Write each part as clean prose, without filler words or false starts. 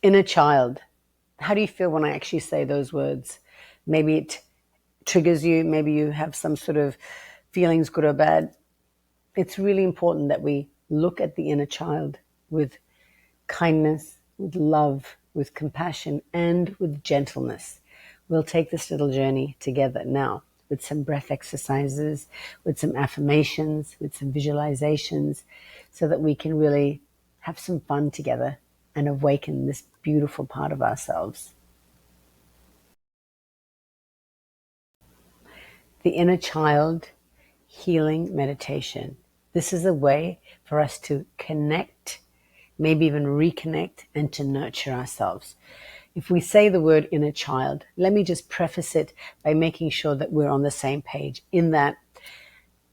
Inner child. How do you feel when I actually say those words? Maybe it triggers you. Maybe you have some sort of feelings, good or bad. It's really important that we look at the inner child with kindness, with love, with compassion, and with gentleness. We'll take this little journey together now with some breath exercises, with some affirmations, with some visualizations, so that we can really have some fun together and awaken this beautiful part of ourselves. The inner child healing meditation. This is a way for us to connect, maybe even reconnect, and to nurture ourselves. If we say the word inner child, let me just preface it by making sure that we're on the same page, in that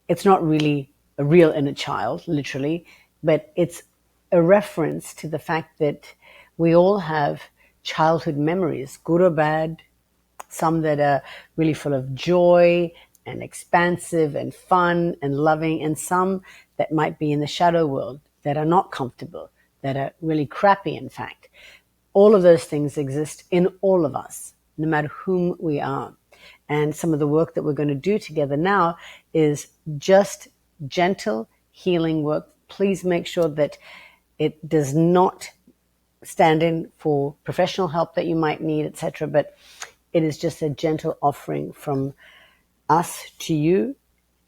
it's not really a real inner child, literally, but it's a reference to the fact that we all have childhood memories, good or bad, some that are really full of joy and expansive and fun and loving, and some that might be in the shadow world that are not comfortable, that are really crappy, in fact. All of those things exist in all of us, no matter whom we are. And some of the work that we're going to do together now is just gentle healing work. Please make sure that it does not stand in for professional help that you might need, etc. But it is just a gentle offering from us to you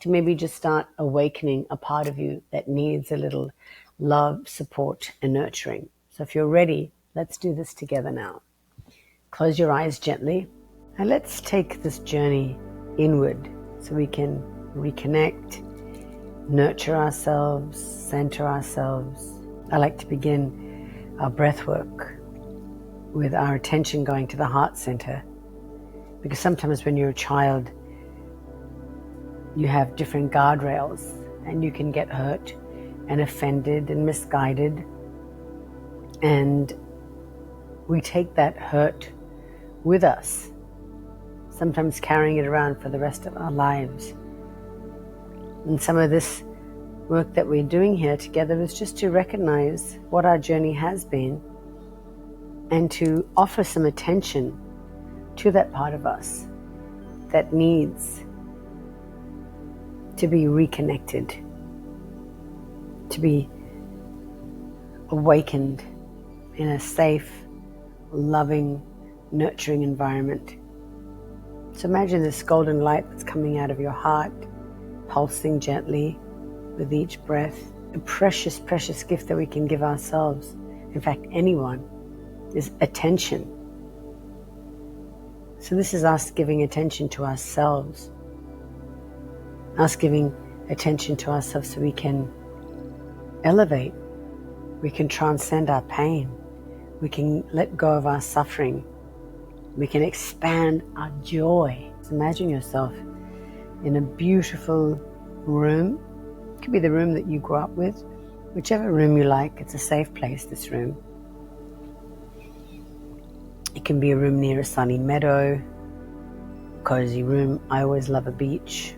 to maybe just start awakening a part of you that needs a little love, support, and nurturing. So if you're ready, let's do this together now. Close your eyes gently, and let's take this journey inward so we can reconnect, nurture ourselves, center ourselves. I like to begin our breath work with our attention going to the heart center, because sometimes when you're a child, you have different guardrails and you can get hurt and offended and misguided, and we take that hurt with us, sometimes carrying it around for the rest of our lives. And some of this work that we're doing here together is just to recognize what our journey has been and to offer some attention to that part of us that needs to be reconnected, to be awakened in a safe, loving, nurturing environment. So imagine this golden light that's coming out of your heart, pulsing gently with each breath. A precious, precious gift that we can give ourselves, in fact anyone, is attention. So this is us giving attention to ourselves, us giving attention to ourselves so we can elevate, we can transcend our pain, we can let go of our suffering, we can expand our joy. So imagine yourself in a beautiful room. It could be the room that you grew up with, whichever room you like. It's a safe place, this room. It can be a room near a sunny meadow, cozy room. I always love a beach,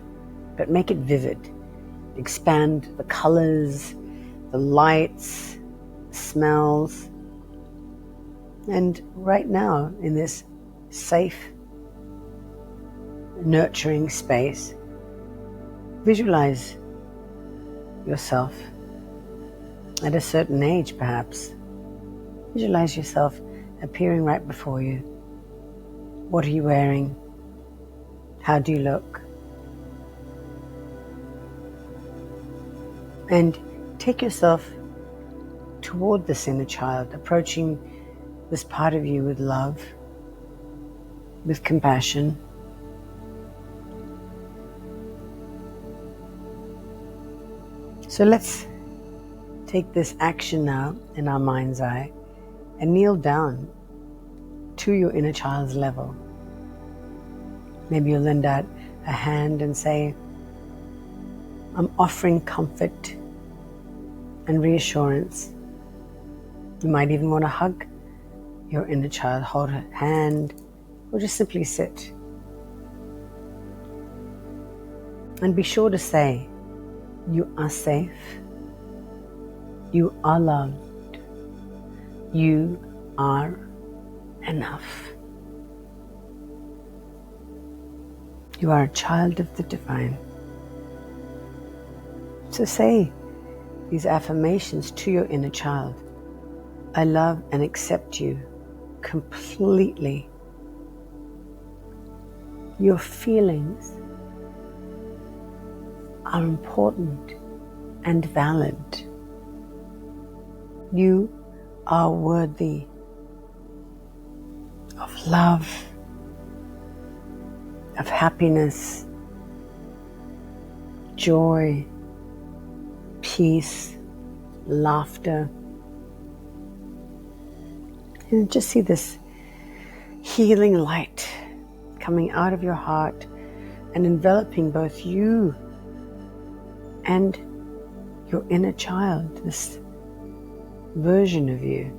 but make it vivid. Expand the colors, the lights, the smells. And right now, in this safe, nurturing space, visualize yourself at a certain age, perhaps. Visualize yourself appearing right before you. What are you wearing? How do you look? And take yourself toward this inner child, approaching this part of you with love, with compassion. So let's take this action now in our mind's eye and kneel down to your inner child's level. Maybe you'll lend out a hand and say, I'm offering comfort and reassurance. You might even want to hug your inner child, hold her hand, or just simply sit. And be sure to say, you are safe, you are loved, you are enough. You are a child of the divine. So say these affirmations to your inner child. I love and accept you completely. Your feelings are important and valid. You are worthy of love, of happiness, joy, peace, laughter. And just see this healing light coming out of your heart and enveloping both you and your inner child, this version of you.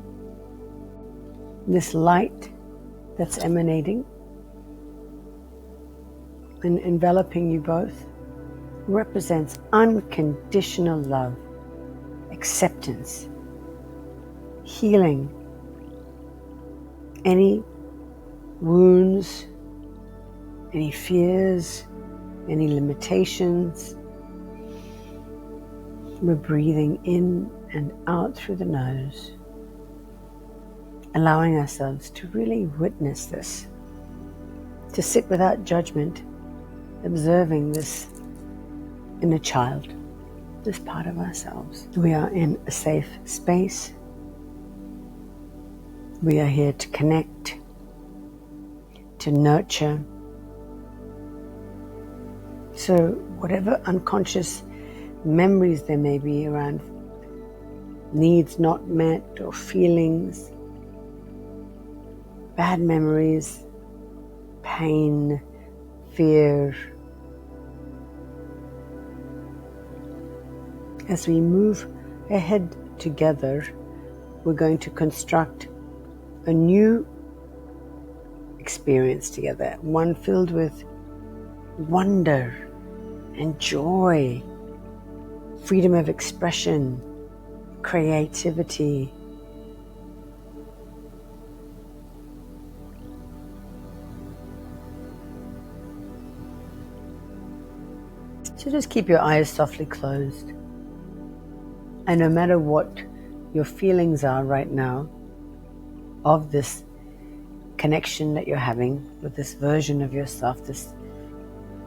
This light that's emanating and enveloping you both represents unconditional love, acceptance, healing, any wounds, any fears, any limitations. We're breathing in and out through the nose, allowing ourselves to really witness this, to sit without judgment, observing this inner child, this part of ourselves. We are in a safe space. We are here to connect, to nurture. So whatever unconscious memories there may be around needs not met or feelings, bad memories, pain, fear, as we move ahead together, we're going to construct a new experience together, one filled with wonder and joy, freedom of expression, creativity. So just keep your eyes softly closed. And no matter what your feelings are right now of this connection that you're having with this version of yourself, this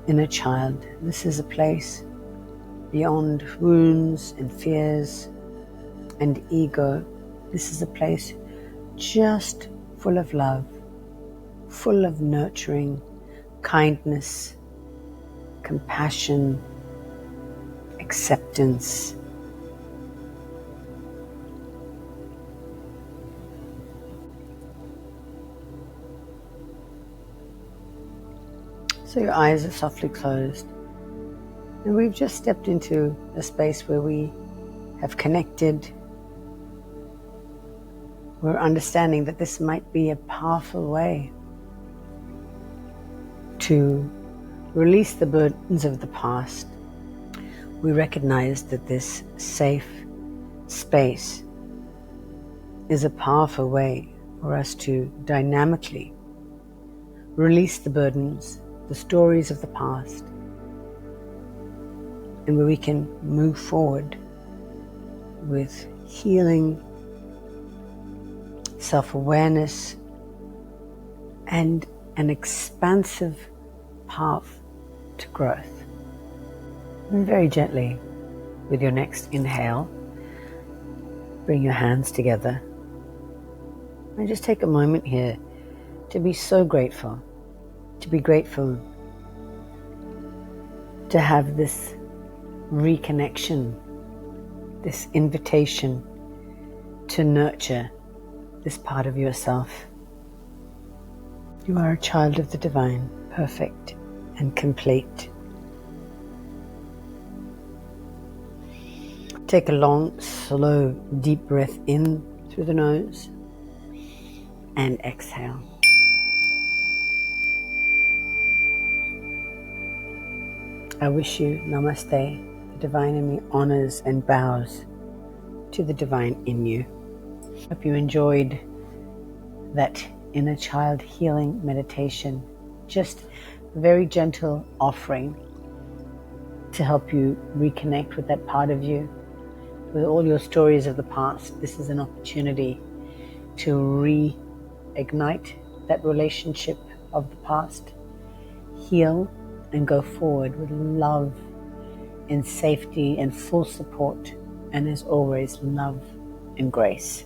inner child, this is a place beyond wounds and fears and ego. This is a place just full of love, full of nurturing, kindness, compassion, acceptance. So your eyes are softly closed. And we've just stepped into a space where we have connected. We're understanding that this might be a powerful way to release the burdens of the past. We recognize that this safe space is a powerful way for us to dynamically release the burdens, the stories of the past, and where we can move forward with healing, self-awareness, and an expansive path to growth. And very gently, with your next inhale, bring your hands together and just take a moment here to be so grateful, to be grateful to have this reconnection, this invitation to nurture this part of yourself. You are a child of the divine, perfect and complete. Take a long, slow, deep breath in through the nose and exhale. I wish you namaste. The divine in me honors and bows to the divine in you. Hope you enjoyed that inner child healing meditation, just a very gentle offering to help you reconnect with that part of you. With all your stories of the past, this is an opportunity to reignite that relationship of the past, heal, and go forward with love and safety and full support, and as always, love and grace.